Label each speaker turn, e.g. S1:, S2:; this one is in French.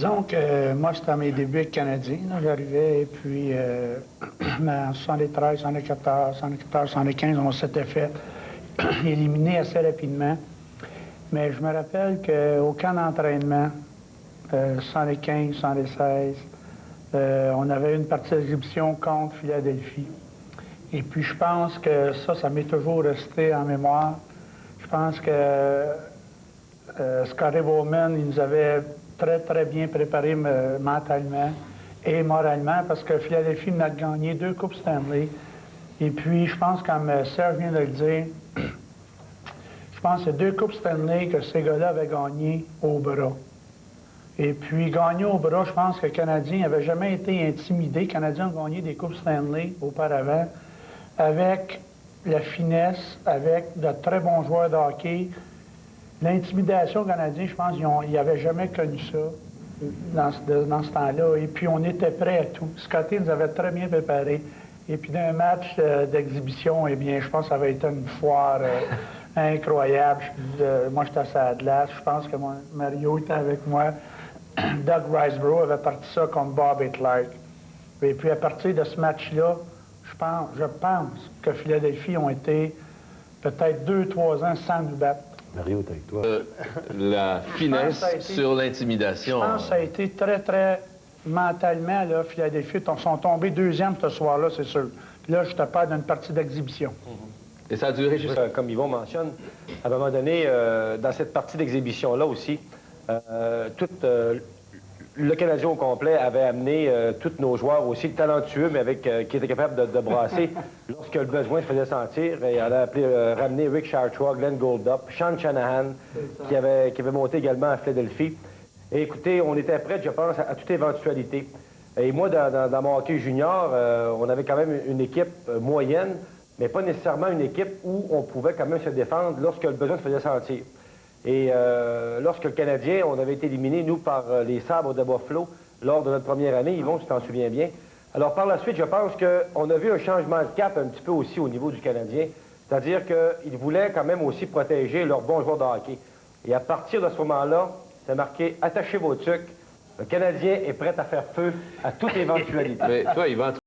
S1: Disons que moi, c'était à mes débuts avec Canadien. J'arrivais et puis en 73, 74, 74, 75, on s'était fait éliminer assez rapidement. Mais je me rappelle qu'au camp d'entraînement, 75, 76, on avait une partie d'exhibition contre Philadelphie. Et puis je pense que ça m'est toujours resté en mémoire. Je pense que Scotty Bowman, il nous avait très bien préparé mentalement et moralement parce que Philadelphie m'a gagné 2 Coupes Stanley. Et puis, je pense, comme Serge vient de le dire, je pense que c'est 2 Coupes Stanley que ces gars-là avaient gagné au bras. Et puis, gagner au bras, je pense que le Canadien n'avait jamais été intimidé. Les Canadiens ont gagné des Coupes Stanley auparavant avec la finesse, avec de très bons joueurs de hockey. L'intimidation canadienne, je pense qu'ils n'avaient jamais connu ça dans ce temps-là. Et puis, on était prêts à tout. Scotty nous avait très bien préparés. Et puis, d'un match d'exhibition, eh bien, je pense que ça avait été une foire incroyable. Moi, j'étais à la glace. Je pense que Mario était avec moi. Doug Risebrough avait parti ça contre Bob et Clark. Et puis, à partir de ce match-là, je pense que Philadelphie ont été peut-être 2-3 ans sans nous battre.
S2: Mario, t'es avec toi.
S3: La finesse sur l'intimidation.
S1: Je pense que ça a été très mentalement, là, Philadelphie sont tombés 2e ce soir-là, c'est sûr. Puis là, je te parle d'une partie d'exhibition.
S3: Et ça a duré juste...
S2: Comme Yvon mentionne, à un moment donné, dans cette partie d'exhibition-là aussi, le Canadien au complet avait amené tous nos joueurs aussi talentueux, mais qui étaient capables de brasser lorsque le besoin se faisait sentir. Et on a ramené Rick Chartrois, Glenn Goldup, Sean Shanahan, qui avait monté également à Philadelphie. Et écoutez, on était prêts, je pense, à toute éventualité. Et moi, dans mon hockey junior, on avait quand même une équipe moyenne, mais pas nécessairement une équipe où on pouvait quand même se défendre lorsque le besoin se faisait sentir. Et lorsque le Canadien, on avait été éliminé, nous, par les Sabres de Buffalo, lors de notre première année, Yvon, si tu t'en souviens bien. Alors, par la suite, je pense qu'on a vu un changement de cap un petit peu aussi au niveau du Canadien. C'est-à-dire qu'ils voulaient quand même aussi protéger leurs bons joueurs de hockey. Et à partir de ce moment-là, c'est marqué « Attachez vos tucs ». Le Canadien est prêt à faire feu à toute éventualité.
S3: Mais toi, Yvan,